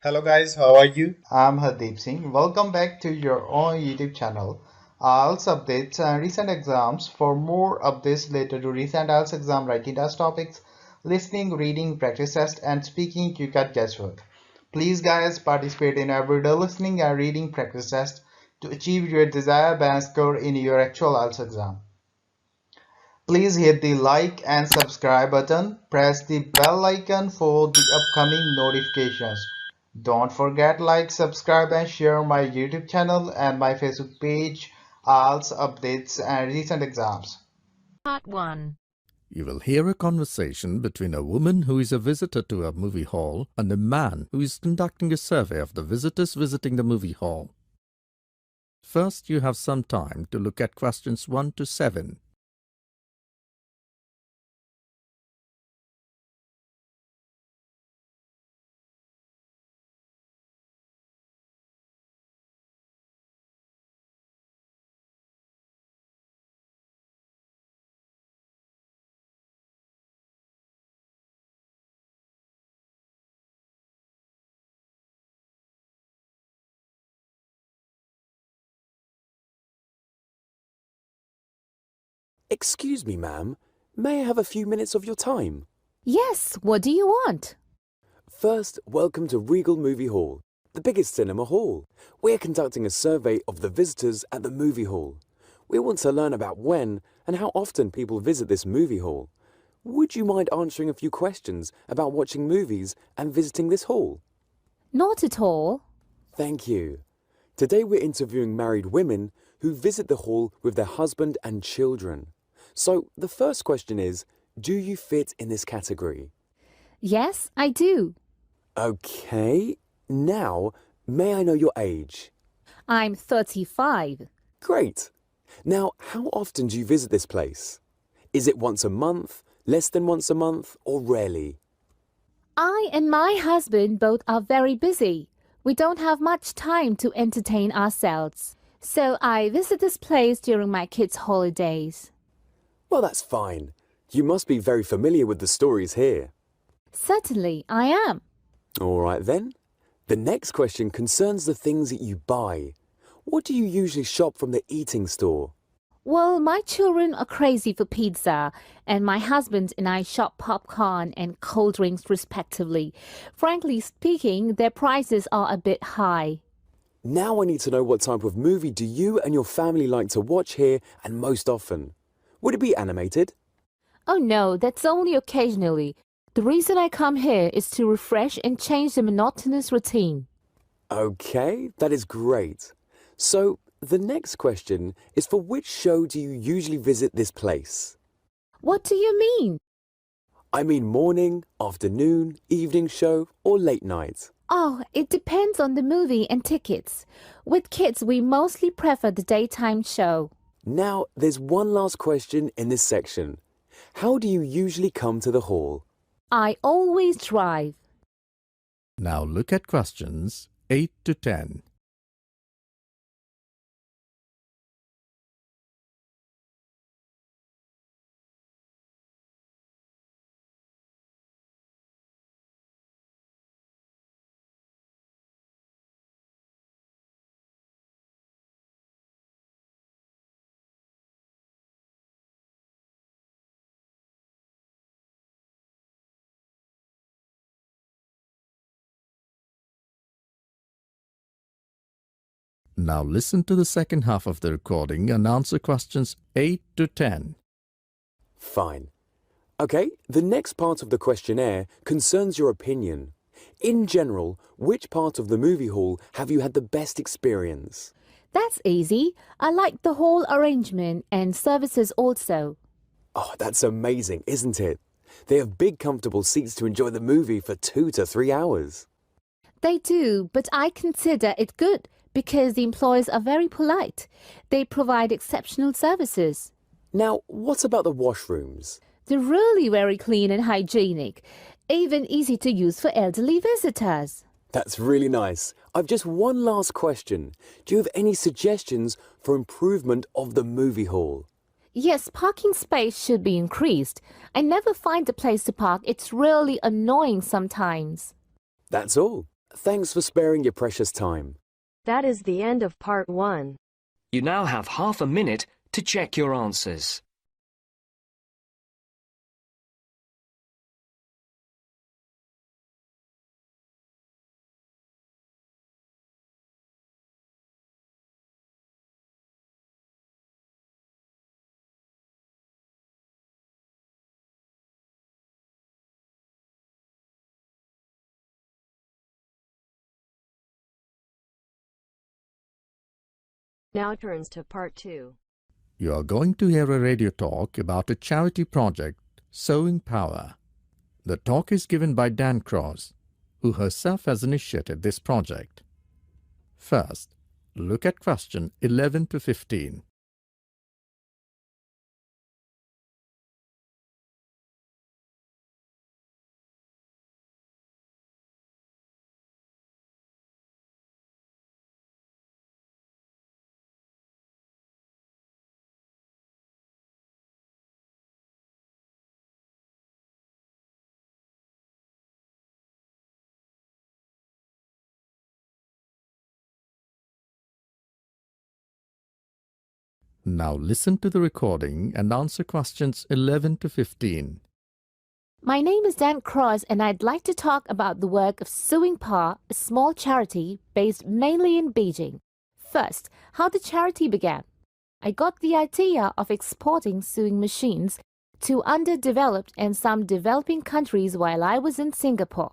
Hello guys, how are you? I'm Hardeep Singh. Welcome back to your own YouTube channel. IELTS updates and recent exams. For more updates related to recent IELTS exam writing test topics, listening, reading, practice test, and speaking, you got guesswork. Please, guys, participate in everyday listening and reading practice test to achieve your desired band score in your actual IELTS exam. Please hit the like and subscribe button. Press the bell icon for the upcoming notifications. Don't forget like, subscribe and share my YouTube channel and my Facebook page, IELTS updates and recent exams. Part 1. You will hear a conversation between a woman who is a visitor to a movie hall and a man who is conducting a survey of the visitors visiting the movie hall. First, you have some time to look at questions 1 to 7. Excuse me, ma'am. May I have a few minutes of your time? Yes, what do you want? First, welcome to Regal Movie Hall, the biggest cinema hall. We're conducting a survey of the visitors at the movie hall. We want to learn about when and how often people visit this movie hall. Would you mind answering a few questions about watching movies and visiting this hall? Not at all. Thank you. Today we're interviewing married women who visit the hall with their husband and children. So the first question is, do you fit in this category? Yes, I do. Okay. Now, may I know your age? I'm 35. Great. Now, how often do you visit this place? Is it once a month, less than once a month, or rarely? I and my husband both are very busy. We don't have much time to entertain ourselves. So I visit this place during my kids' holidays. Well, that's fine. You must be very familiar with the stories here. Certainly, I am. All right then. The next question concerns the things that you buy. What do you usually shop from the eating store? Well, my children are crazy for pizza, and my husband and I shop popcorn and cold drinks respectively. Frankly speaking, their prices are a bit high. Now I need to know what type of movie do you and your family like to watch here and most often? Would it be animated? Oh no, that's only occasionally. The reason I come here is to refresh and change the monotonous routine. Okay, that is great. So, the next question is, for which show do you usually visit this place? What do you mean? I mean morning, afternoon, evening show, or late night? Oh, it depends on the movie and tickets. With kids, we mostly prefer the daytime show. Now, there's one last question in this section. How do you usually come to the hall? I always drive. Now look at questions 8 to 10. Now listen to the second half of the recording and answer questions 8 to 10. Fine. Okay, the next part of the questionnaire concerns your opinion. In general, which part of the movie hall have you had the best experience? That's easy. I like the whole arrangement and services also. Oh, that's amazing, isn't it? They have big, comfortable seats to enjoy the movie for 2 to 3 hours. They do, but I consider it good because the employees are very polite. They provide exceptional services. Now, what about the washrooms? They're really very clean and hygienic, even easy to use for elderly visitors. That's really nice. I've just one last question. Do you have any suggestions for improvement of the movie hall? Yes, parking space should be increased. I never find a place to park. It's really annoying sometimes. That's all. Thanks for sparing your precious time. That is the end of part 1. You now have half a minute to check your answers. Now turns to part 2. You are going to hear a radio talk about a charity project, Sewing Power. The talk is given by Dan Cross, who herself has initiated this project. First, look at question 11 to 15. Now listen to the recording and answer questions 11 to 15. My name is Dan Cross, and I'd like to talk about the work of Sewing Power, a small charity based mainly in Beijing. First, how the charity began. I got the idea of exporting sewing machines to underdeveloped and some developing countries while I was in Singapore.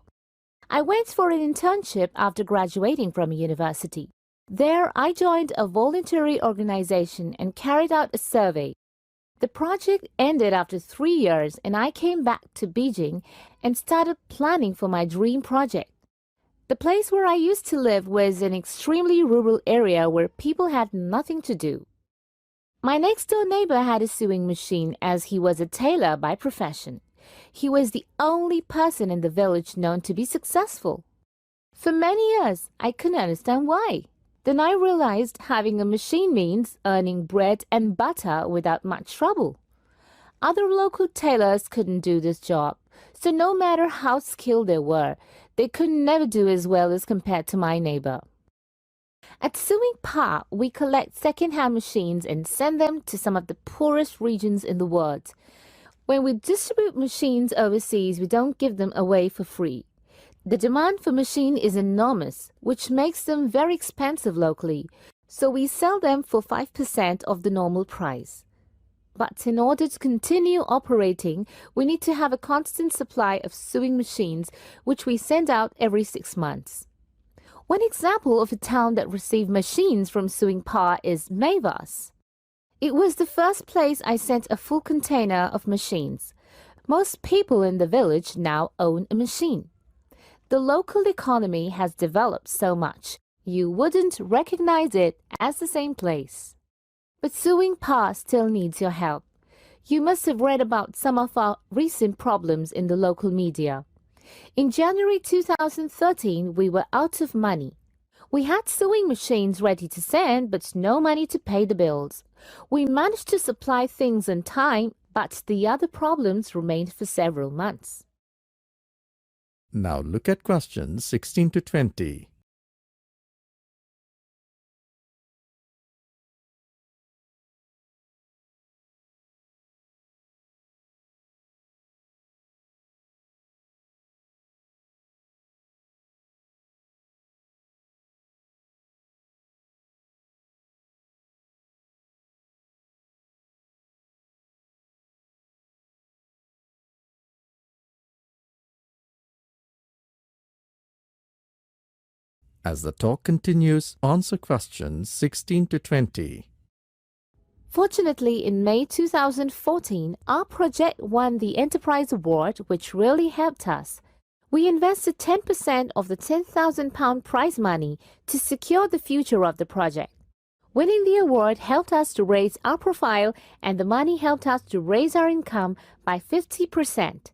I went for an internship after graduating from a university. There, I joined a voluntary organization and carried out a survey. The project ended after 3 years, and I came back to Beijing and started planning for my dream project. The place where I used to live was an extremely rural area where people had nothing to do. My next-door neighbor had a sewing machine as he was a tailor by profession. He was the only person in the village known to be successful. For many years, I couldn't understand why. Then I realized having a machine means earning bread and butter without much trouble. Other local tailors couldn't do this job, so no matter how skilled they were, they could never do as well as compared to my neighbor. At Sewing Power, we collect second-hand machines and send them to some of the poorest regions in the world. When we distribute machines overseas, we don't give them away for free. The demand for machine is enormous, which makes them very expensive locally, so we sell them for 5% of the normal price. But in order to continue operating, we need to have a constant supply of sewing machines, which we send out every 6 months. One example of a town that received machines from Sewing Power is Maivas. It was the first place I sent a full container of machines. Most people in the village now own a machine. The local economy has developed so much, you wouldn't recognize it as the same place. But Sewing Power still needs your help. You must have read about some of our recent problems in the local media. In January 2013, we were out of money. We had sewing machines ready to send, but no money to pay the bills. We managed to supply things on time, but the other problems remained for several months. Now look at questions 16 to 20. As the talk continues, answer questions 16 to 20. Fortunately, in May 2014, our project won the Enterprise Award, which really helped us. We invested 10% of the £10,000 prize money to secure the future of the project. Winning the award helped us to raise our profile, and the money helped us to raise our income by 50%.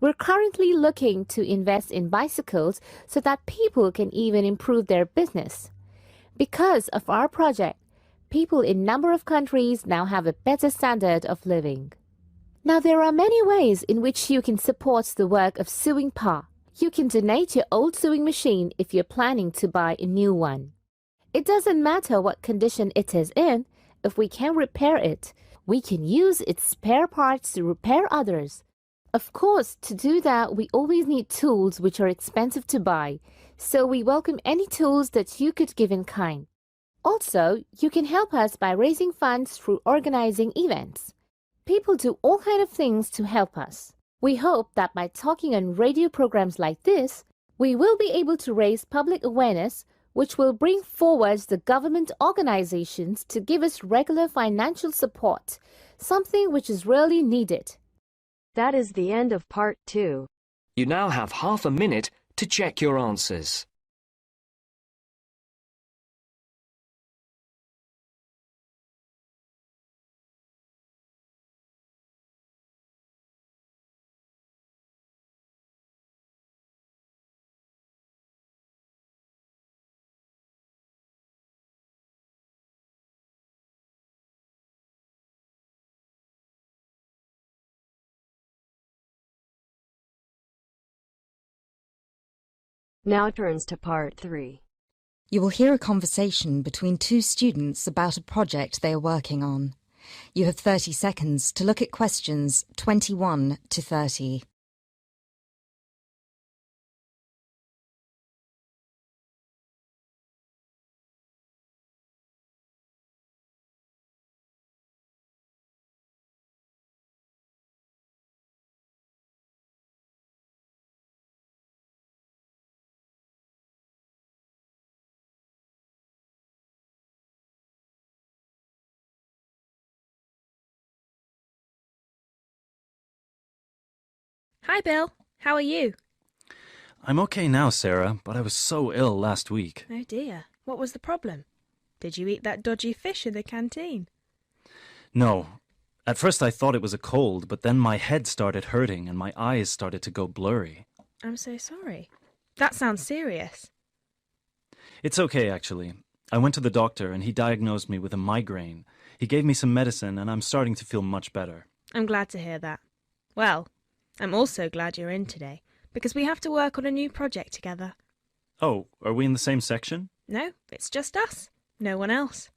We're currently looking to invest in bicycles so that people can even improve their business. Because of our project, people in a number of countries now have a better standard of living. Now, there are many ways in which you can support the work of Sewing Power. You can donate your old sewing machine if you're planning to buy a new one. It doesn't matter what condition it is in, if we can repair it, we can use its spare parts to repair others. Of course, to do that, we always need tools which are expensive to buy, so we welcome any tools that you could give in kind. Also, you can help us by raising funds through organizing events. People do all kinds of things to help us. We hope that by talking on radio programs like this, we will be able to raise public awareness, which will bring forward the government organizations to give us regular financial support, something which is really needed. That is the end of part 2. You now have half a minute to check your answers. Now turns to part 3. You will hear a conversation between two students about a project they are working on. You have 30 seconds to look at questions 21 to 30. Hi, Bill. How are you? I'm okay now, Sarah, but I was so ill last week. Oh dear. What was the problem? Did you eat that dodgy fish in the canteen? No. At first I thought it was a cold, but then my head started hurting and my eyes started to go blurry. I'm so sorry. That sounds serious. It's okay, actually. I went to the doctor and he diagnosed me with a migraine. He gave me some medicine and I'm starting to feel much better. I'm glad to hear that. Well, I'm also glad you're in today, because we have to work on a new project together. Oh, are we in the same section? No, it's just us. No one else.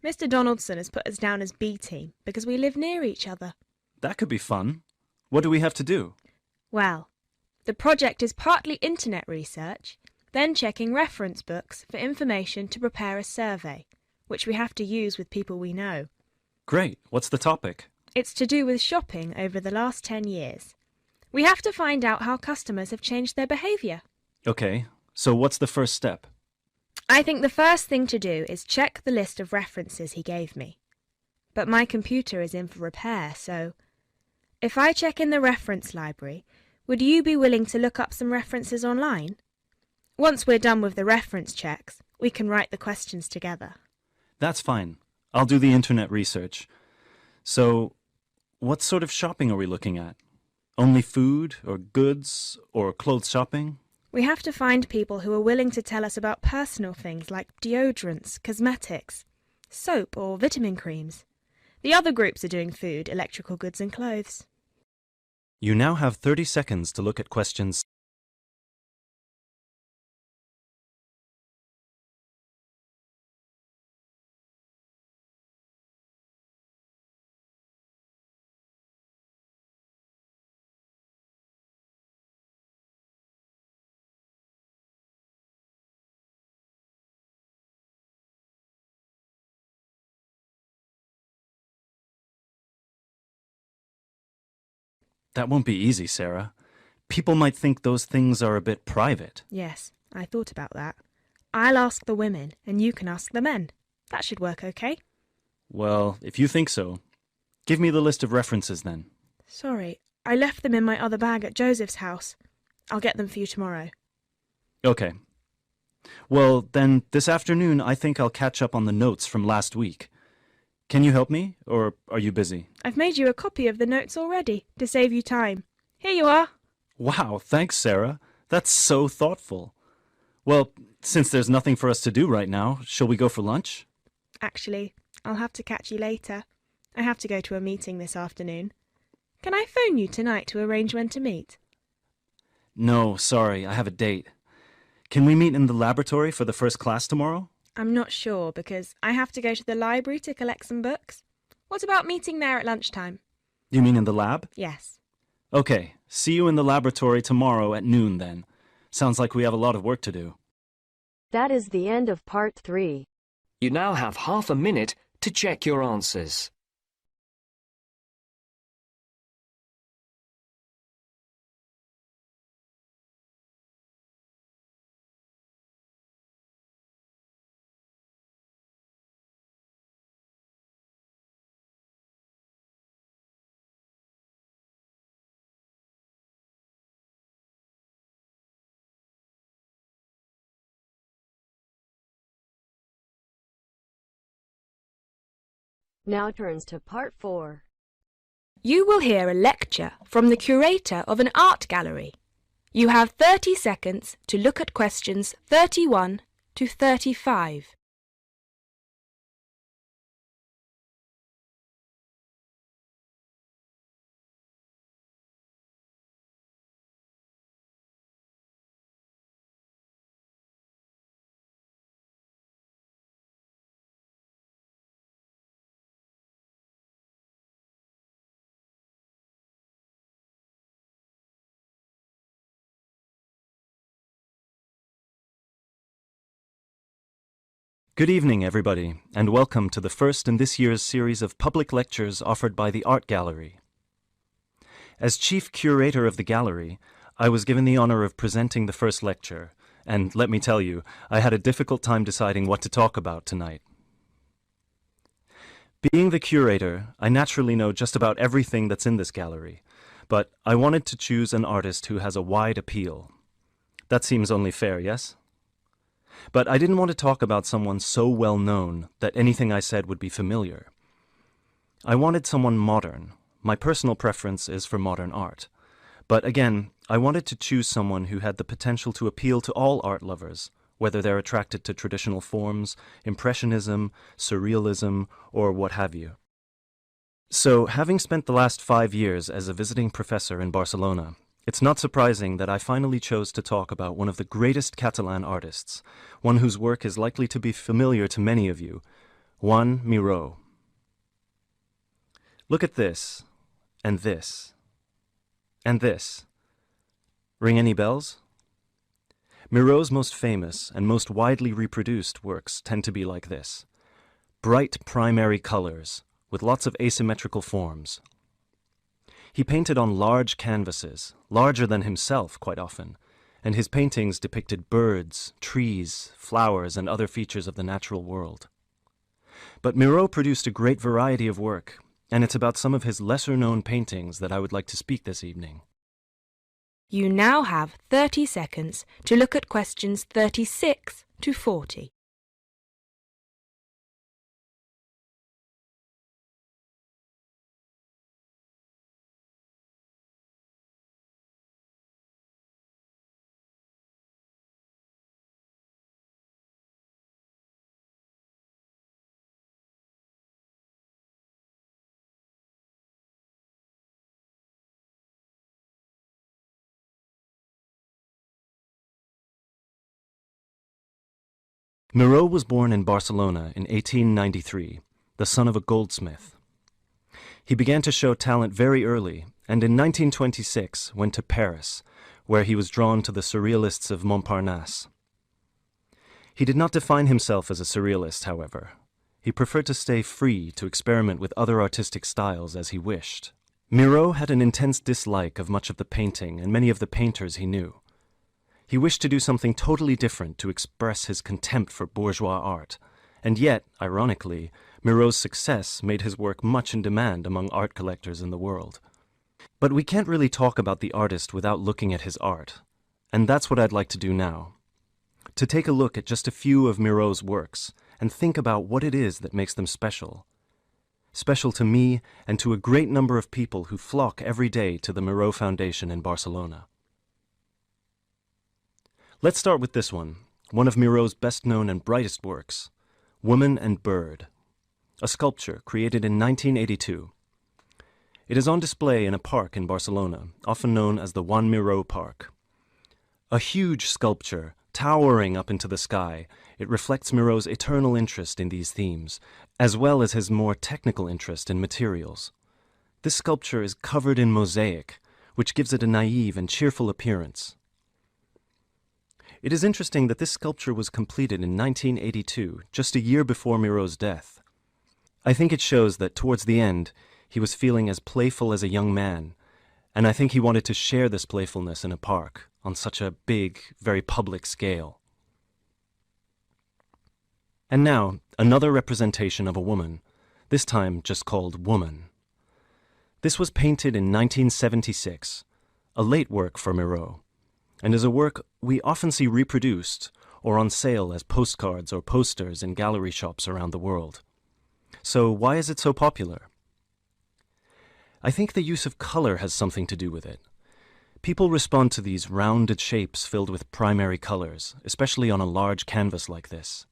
Mr. Donaldson has put us down as B team because we live near each other. That could be fun. What do we have to do? Well, the project is partly internet research, then checking reference books for information to prepare a survey, which we have to use with people we know. Great. What's the topic? It's to do with shopping over the last 10 years. We have to find out how customers have changed their behaviour. Okay, so what's the first step? I think the first thing to do is check the list of references he gave me. But my computer is in for repair, so if I check in the reference library, would you be willing to look up some references online? Once we're done with the reference checks, we can write the questions together. That's fine. I'll do the internet research. So, what sort of shopping are we looking at? Only food, or goods, or clothes shopping? We have to find people who are willing to tell us about personal things like deodorants, cosmetics, soap or vitamin creams. The other groups are doing food, electrical goods and clothes. You now have 30 seconds to look at questions. That won't be easy, Sarah. People might think those things are a bit private. Yes, I thought about that. I'll ask the women and you can ask the men. That should work okay. Well, if you think so, give me the list of references then. Sorry, I left them in my other bag at Joseph's house. I'll get them for you tomorrow. Okay. Well, then this afternoon I think I'll catch up on the notes from last week. Can you help me, or are you busy? I've made you a copy of the notes already, to save you time. Here you are. Wow, thanks, Sarah. That's so thoughtful. Well, since there's nothing for us to do right now, shall we go for lunch? Actually, I'll have to catch you later. I have to go to a meeting this afternoon. Can I phone you tonight to arrange when to meet? No, sorry, I have a date. Can we meet in the laboratory for the first class tomorrow? I'm not sure because I have to go to the library to collect some books. What about meeting there at lunchtime? You mean in the lab? Yes. Okay, see you in the laboratory tomorrow at noon then. Sounds like we have a lot of work to do. That is the end of part 3. You now have half a minute to check your answers. Now turns to part 4. You will hear a lecture from the curator of an art gallery. You have 30 seconds to look at questions 31 to 35. Good evening, everybody, and welcome to the first in this year's series of public lectures offered by the Art Gallery. As chief curator of the gallery, I was given the honor of presenting the first lecture, and let me tell you, I had a difficult time deciding what to talk about tonight. Being the curator, I naturally know just about everything that's in this gallery, but I wanted to choose an artist who has a wide appeal. That seems only fair, yes? But I didn't want to talk about someone so well known that anything I said would be familiar. I wanted someone modern. My personal preference is for modern art. But again, I wanted to choose someone who had the potential to appeal to all art lovers, whether they're attracted to traditional forms, impressionism, surrealism, or what have you. So, having spent the last 5 years as a visiting professor in Barcelona, it's not surprising that I finally chose to talk about one of the greatest Catalan artists, one whose work is likely to be familiar to many of you, Joan Miró. Look at this, and this, and this. Ring any bells? Miró's most famous and most widely reproduced works tend to be like this. Bright primary colors, with lots of asymmetrical forms. He painted on large canvases, larger than himself quite often, and his paintings depicted birds, trees, flowers, and other features of the natural world. But Miró produced a great variety of work, and it's about some of his lesser-known paintings that I would like to speak this evening. You now have 30 seconds to look at questions 36 to 40. Miró was born in Barcelona in 1893, the son of a goldsmith. He began to show talent very early, and in 1926 went to Paris, where he was drawn to the surrealists of Montparnasse. He did not define himself as a surrealist, however. He preferred to stay free to experiment with other artistic styles as he wished. Miró had an intense dislike of much of the painting and many of the painters he knew. He wished to do something totally different to express his contempt for bourgeois art, and yet, ironically, Miró's success made his work much in demand among art collectors in the world. But we can't really talk about the artist without looking at his art, and that's what I'd like to do now. To take a look at just a few of Miró's works and think about what it is that makes them special. Special to me and to a great number of people who flock every day to the Miró Foundation in Barcelona. Let's start with this one of Miró's best-known and brightest works, Woman and Bird, a sculpture created in 1982. It is on display in a park in Barcelona, often known as the Joan Miró Park. A huge sculpture, towering up into the sky, it reflects Murrow's eternal interest in these themes, as well as his more technical interest in materials. This sculpture is covered in mosaic, which gives it a naive and cheerful appearance. It is interesting that this sculpture was completed in 1982, just a year before Murrow's death. I think it shows that towards the end, he was feeling as playful as a young man, and I think he wanted to share this playfulness in a park on such a big, very public scale. And now, another representation of a woman, this time just called Woman. This was painted in 1976, a late work for Murrow, and is a work we often see reproduced or on sale as postcards or posters in gallery shops around the world. So why is it so popular? I think the use of color has something to do with it. People respond to these rounded shapes filled with primary colors, especially on a large canvas like this.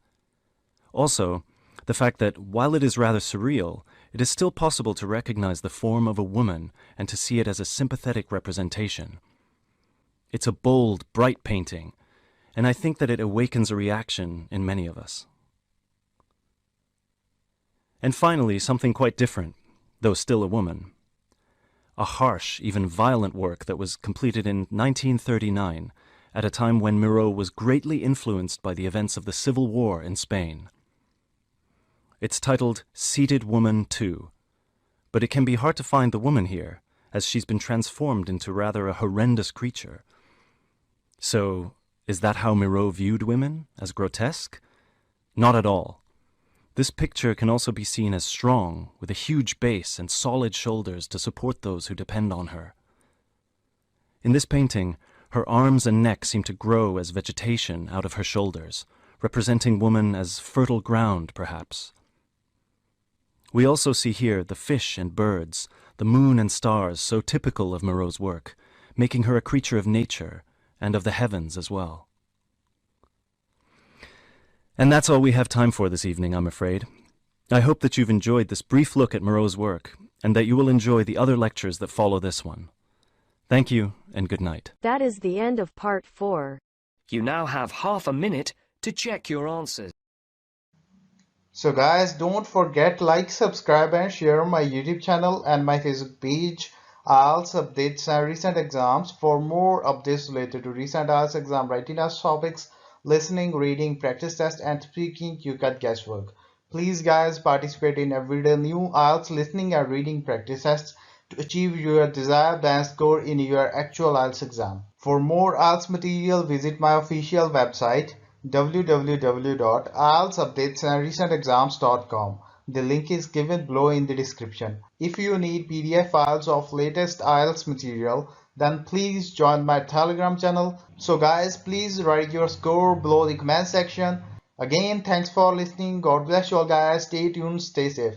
Also, the fact that while it is rather surreal, it is still possible to recognize the form of a woman and to see it as a sympathetic representation. It's a bold, bright painting, and I think that it awakens a reaction in many of us. And finally, something quite different, though still a woman. A harsh, even violent work that was completed in 1939, at a time when Murrow was greatly influenced by the events of the Civil War in Spain. It's titled Seated Woman 2, but it can be hard to find the woman here, as she's been transformed into rather a horrendous creature. So, is that how Murrow viewed women, as grotesque? Not at all. This picture can also be seen as strong, with a huge base and solid shoulders to support those who depend on her. In this painting, her arms and neck seem to grow as vegetation out of her shoulders, representing woman as fertile ground, perhaps. We also see here the fish and birds, the moon and stars so typical of Murrow's work, making her a creature of nature and of the heavens as well. And that's all we have time for this evening, I'm afraid. I hope that you've enjoyed this brief look at Murrow's work and that you will enjoy the other lectures that follow this one. Thank you and good night. That is the end of part 4. You now have half a minute to check your answers. So guys, don't forget like, subscribe and share my YouTube channel and my Facebook page, IELTS updates and recent exams. For more updates related to recent IELTS exam writing test topics, listening, reading, practice test and speaking, you got guesswork. Please guys, participate in everyday new IELTS listening and reading practice tests to achieve your desired band score in your actual IELTS exam. For more IELTS material, visit my official website www.ieltsupdatesandrecentexams.com. The link is given below in the description. If you need PDF files of latest IELTS material, then please join my Telegram channel. So guys, please write your score below the comment section. Again, thanks for listening. God bless you all guys. Stay tuned, stay safe.